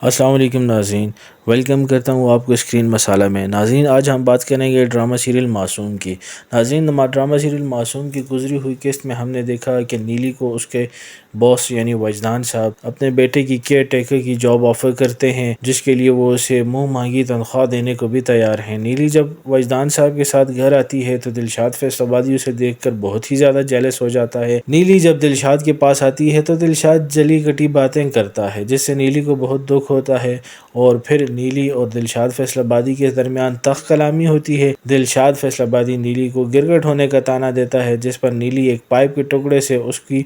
السلام علیکم ناظرین، ویلکم کرتا ہوں آپ کو اسکرین مسالہ میں۔ ناظرین، آج ہم بات کریں گے ڈرامہ سیریل معصوم کی۔ ناظرین، ڈرامہ سیریل معصوم کی گزری ہوئی قسط میں ہم نے دیکھا کہ نیلی کو اس کے باس یعنی وجدان صاحب اپنے بیٹے کی کیئر ٹیکر کی جاب آفر کرتے ہیں، جس کے لیے وہ اسے منہ مانگی تنخواہ دینے کو بھی تیار ہیں۔ نیلی جب وجدان صاحب کے ساتھ گھر آتی ہے تو دلشاد فیصل آبادی اسے دیکھ کر بہت ہی زیادہ جیلس ہو جاتا ہے۔ نیلی جب دلشاد کے پاس آتی ہے تو دلشاد جلی کٹی باتیں کرتا ہے، جس سے نیلی کو بہت دکھ ہوتا ہے، اور پھر نیلی اور دلشاد فیصل آبادی کے درمیان تخت کلامی ہوتی ہے۔ دلشاد فیصل آبادی نیلی کو گرگٹ ہونے کا طعنہ دیتا ہے، جس پر نیلی ایک پائپ کے ٹکڑے سے اس کی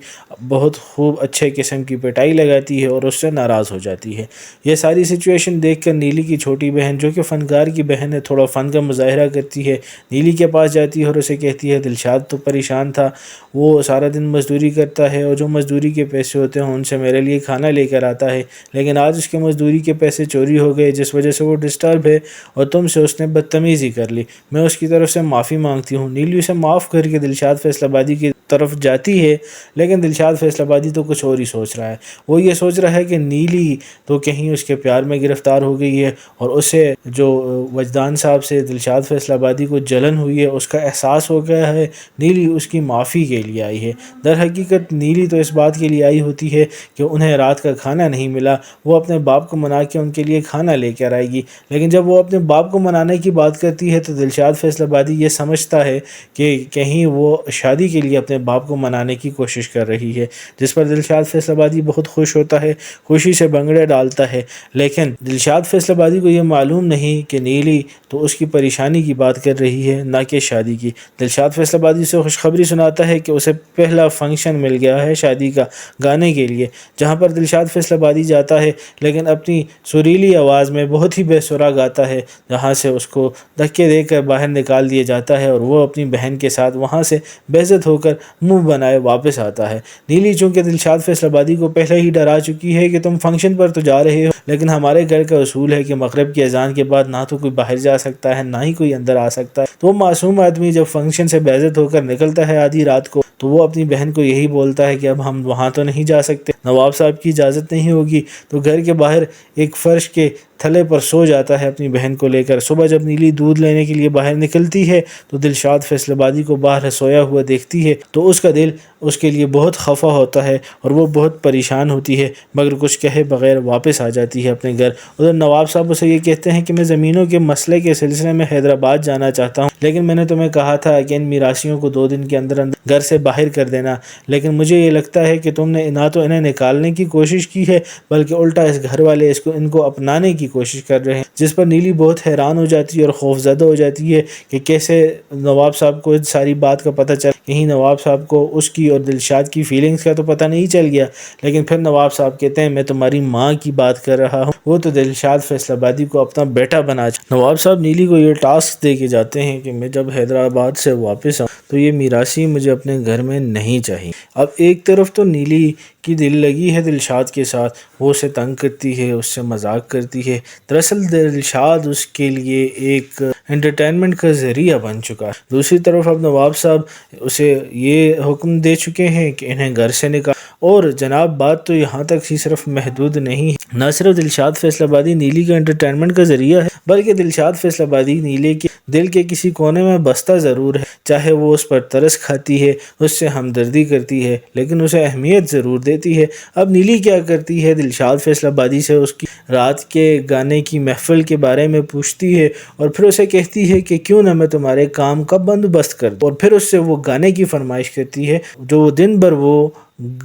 بہت خوب اچھے قسم کی پٹائی لگاتی ہے اور اس سے ناراض ہو جاتی ہے۔ یہ ساری سچویشن دیکھ کر نیلی کی چھوٹی بہن، جو کہ فنکار کی بہن ہے، تھوڑا فن کا مظاہرہ کرتی ہے، نیلی کے پاس جاتی ہے اور اسے کہتی ہے دلشاد تو پریشان تھا، وہ سارا دن مزدوری کرتا ہے اور جو مزدوری کے پیسے ہوتے ہیں ان سے میرے لیے کھانا لے کر آتا ہے، لیکن آج اس کے مزدوری کے پیسے چوری ہو گئے، جس وجہ سے وہ ڈسٹرب ہے اور تم سے اس نے بدتمیزی کر لی، میں اس کی طرف سے معافی مانگتی ہوں۔ نیلی اسے معاف کر کے دلشاد فیصل آبادی کی طرف جاتی ہے، لیکن دلشاد فیصل آبادی تو کچھ اور ہی سوچ رہا ہے۔ وہ یہ سوچ رہا ہے کہ نیلی تو کہیں اس کے پیار میں گرفتار ہو گئی ہے، اور اسے جو وجدان صاحب سے دلشاد فیصل آبادی کو جلن ہوئی ہے اس کا احساس ہو گیا ہے، نیلی اس کی معافی کے لیے آئی ہے۔ در حقیقت نیلی تو اس بات کے لیے آئی ہوتی ہے کہ انہیں رات کا کھانا نہیں ملا، وہ اپنے باپ کو منا کے ان کے لیے کھانا لے کر آئے گی، لیکن جب وہ اپنے باپ کو منانے کی بات کرتی ہے تو دلشاد فیصل آبادی یہ سمجھتا ہے کہ کہیں وہ شادی کے لیے اپنے باپ کو منانے کی کوشش کر رہی ہے، جس پر دلشاد فیصل آبادی بہت خوش ہوتا ہے، خوشی سے بنگڑے ڈالتا ہے، لیکن دلشاد فیصل آبادی کو یہ معلوم نہیں کہ نیلی تو اس کی پریشانی کی بات کر رہی ہے، نہ کہ شادی کی۔ دلشاد فیصل آبادی سے خوشخبری سناتا ہے کہ اسے پہلا فنکشن مل گیا ہے شادی کا گانے کے لیے، جہاں پر دلشاد فیصل آبادی جاتا ہے، لیکن اپنی سریلی آواز میں بہت ہی بے سرا گاتا ہے، جہاں سے اس کو دھکے دے کر باہر نکال دیا جاتا ہے اور وہ اپنی بہن کے ساتھ وہاں سے بے عزت ہو کر منہ بنائے واپس آتا ہے۔ نیلی چونکہ دلشاد فیصل آبادی کو پہلے ہی ڈرا چکی ہے کہ تم فنکشن پر تو جا رہے ہو، لیکن ہمارے گھر کا اصول ہے کہ مغرب کی اذان کے بعد نہ تو کوئی باہر جا سکتا ہے نہ ہی کوئی اندر آ سکتا ہے، تو وہ معصوم آدمی جب فنکشن سے بے عزت ہو کر نکلتا ہے آدھی رات کو، تو وہ اپنی بہن کو یہی بولتا ہے کہ اب ہم وہاں تو نہیں جا سکتے، نواب صاحب کی اجازت نہیں ہوگی، تو گھر کے باہر ایک فرش کے تھلے پر سو جاتا ہے اپنی بہن کو لے کر۔ صبح جب نیلی دودھ لینے کے لیے باہر نکلتی ہے تو دلشاد فیصل آبادی کو باہر سویا ہوا دیکھتی ہے، تو اس کا دل اس کے لیے بہت خفا ہوتا ہے اور وہ بہت پریشان ہوتی ہے، مگر کچھ کہے بغیر واپس آ جاتی ہے اپنے گھر۔ ادھر نواب صاحب اسے یہ کہتے ہیں کہ میں زمینوں کے مسئلے کے سلسلے میں حیدرآباد جانا چاہتا ہوں، لیکن میں نے تمہیں کہا تھا کہ ان میراثیوں کو 2 دن کے اندر اندر گھر سے باہر کر دینا، لیکن مجھے یہ لگتا ہے کہ تم نے نہ تو انہیں نکالنے کی کوشش کی ہے بلکہ الٹا اس گھر والے ان کو اپنانے کی کوشش کر رہے ہیں، جس پر نیلی بہت حیران ہو جاتی ہے اور خوفزدہ ہو جاتی ہے کہ کیسے نواب صاحب کو ساری بات کا پتہ چل، کہیں نواب صاحب کو اس کی اور دلشاد کی فیلنگز کا تو پتہ نہیں چل گیا۔ لیکن پھر نواب صاحب کہتے ہیں میں تمہاری ماں کی بات کر رہا ہوں، وہ تو دلشاد فیصل آبادی کو اپنا بیٹا بنا نواب صاحب نیلی کو یہ ٹاسک دے کے جاتے ہیں کہ میں جب حیدرآباد سے واپس آؤں تو یہ میراثی مجھے اپنے گھر میں نہیں چاہیے۔ اب ایک طرف تو نیلی کی دل لگی ہے دلشاد کے ساتھ، وہ اسے تنگ کرتی ہے، اس سے مذاق کرتی ہے، دراصل دلشاد اس کے لیے ایک انٹرٹینمنٹ کا ذریعہ بن چکا ہے۔ دوسری طرف اب نواب صاحب اسے یہ حکم دے چکے ہیں کہ انہیں گھر سے نکال، اور جناب بات تو یہاں تک ہی صرف محدود نہیں ہے، نہ صرف دلشاد فیصل آبادی نیلی کا انٹرٹینمنٹ کا ذریعہ ہے بلکہ دلشاد فیصل آبادی نیلی کے دل کے کسی کونے میں بستا ضرور ہے، چاہے وہ اس پر ترس کھاتی ہے، اس سے ہمدردی کرتی ہے، لیکن اسے اہمیت ضرور دیتی ہے۔ اب نیلی کیا کرتی ہے، دلشاد فیصل آبادی سے اس کی رات کے گانے کی محفل کے بارے میں پوچھتی ہے اور پھر اسے کہتی ہے کہ کیوں نہ میں تمہارے کام کا بندوبست کر دوں، اور پھر اس سے وہ گانے کی فرمائش کرتی ہے جو دن بھر وہ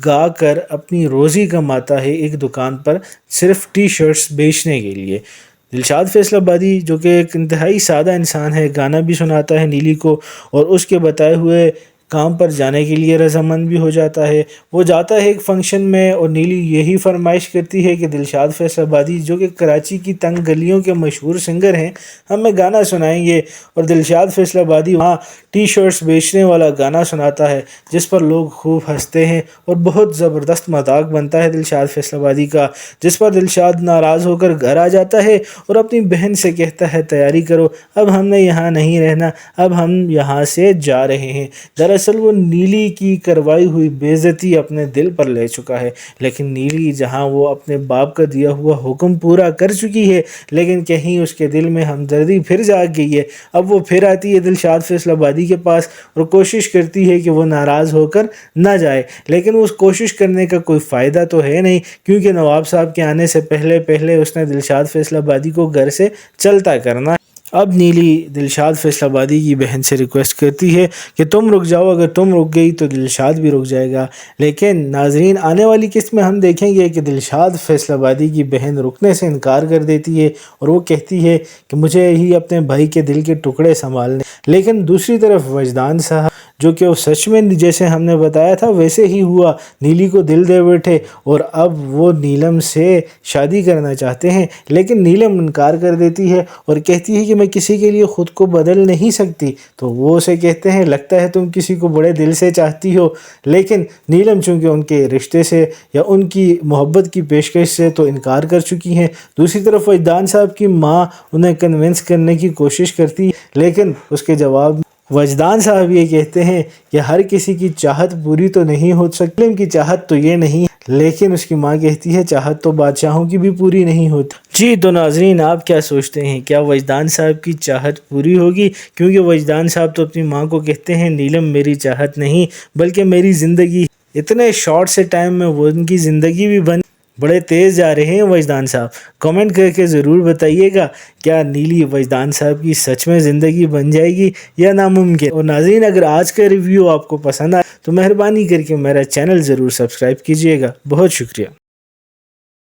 گا کر اپنی روزی کماتا ہے ایک دکان پر صرف ٹی شرٹس بیچنے کے لیے۔ دلشاد فیصل آبادی جو کہ ایک انتہائی سادہ انسان ہے، گانا بھی سناتا ہے نیلی کو اور اس کے بتائے ہوئے کام پر جانے کے لیے رضامند بھی ہو جاتا ہے۔ وہ جاتا ہے ایک فنکشن میں اور نیلی یہی فرمائش کرتی ہے کہ دلشاد فیصل آبادی جو کہ کراچی کی تنگ گلیوں کے مشہور سنگر ہیں ہمیں گانا سنائیں گے، اور دلشاد فیصل آبادی وہاں ٹی شرٹس بیچنے والا گانا سناتا ہے جس پر لوگ خوب ہنستے ہیں اور بہت زبردست مذاق بنتا ہے دلشاد فیصل آبادی کا، جس پر دلشاد ناراض ہو کر گھر آ جاتا ہے اور اپنی بہن سے کہتا ہے تیاری کرو، اب ہم نے یہاں نہیں رہنا، اب ہم یہاں سے جا رہے ہیں۔ دراصل دراصل وہ نیلی کی کروائی ہوئی بے عزتی اپنے دل پر لے چکا ہے، لیکن نیلی جہاں وہ اپنے باپ کا دیا ہوا حکم پورا کر چکی ہے، لیکن کہیں اس کے دل میں ہمدردی پھر جاگ گئی ہے۔ اب وہ پھر آتی ہے دلشاد فیصل آبادی کے پاس اور کوشش کرتی ہے کہ وہ ناراض ہو کر نہ جائے، لیکن اس کوشش کرنے کا کوئی فائدہ تو ہے نہیں، کیونکہ نواب صاحب کے آنے سے پہلے اس نے دلشاد فیصل آبادی کو گھر سے چلتا کرنا ہے۔ اب نیلی دلشاد فیصل آبادی کی بہن سے ریکویسٹ کرتی ہے کہ تم رک جاؤ، اگر تم رک گئی تو دلشاد بھی رک جائے گا، لیکن ناظرین آنے والی قسط میں ہم دیکھیں گے کہ دلشاد فیصل آبادی کی بہن رکنے سے انکار کر دیتی ہے اور وہ کہتی ہے کہ مجھے ہی اپنے بھائی کے دل کے ٹکڑے سنبھالنے، لیکن دوسری طرف وجدان صاحب جو کہ وہ سچ میں جیسے ہم نے بتایا تھا ویسے ہی ہوا، نیلی کو دل دے بیٹھے اور اب وہ نیلم سے شادی کرنا چاہتے ہیں، لیکن نیلم انکار کر دیتی ہے اور کہتی ہے کہ میں کسی کے لیے خود کو بدل نہیں سکتی۔ تو وہ اسے کہتے ہیں لگتا ہے تم کسی کو بڑے دل سے چاہتی ہو، لیکن نیلم چونکہ ان کے رشتے سے یا ان کی محبت کی پیشکش سے تو انکار کر چکی ہیں۔ دوسری طرف وجدان صاحب کی ماں انہیں کنونس کرنے کی کوشش کرتی ہے، لیکن اس کے جواب وجدان صاحب یہ کہتے ہیں کہ ہر کسی کی چاہت پوری تو نہیں ہو سکتی، نیلم کی چاہت تو یہ نہیں، لیکن اس کی ماں کہتی ہے چاہت تو بادشاہوں کی بھی پوری نہیں ہوتی۔ جی تو ناظرین آپ کیا سوچتے ہیں، کیا وجدان صاحب کی چاہت پوری ہوگی؟ کیونکہ وجدان صاحب تو اپنی ماں کو کہتے ہیں نیلم میری چاہت نہیں بلکہ میری زندگی، اتنے شارٹ سے ٹائم میں وہ ان کی زندگی بھی بن، بڑے تیز جا رہے ہیں وجدان صاحب۔ کمنٹ کر کے ضرور بتائیے گا کیا نیلی وجدان صاحب کی سچ میں زندگی بن جائے گی یا ناممکن؟ اور ناظرین اگر آج کا ریویو آپ کو پسند آئے تو مہربانی کر کے میرا چینل ضرور سبسکرائب کیجیے گا۔ بہت شکریہ۔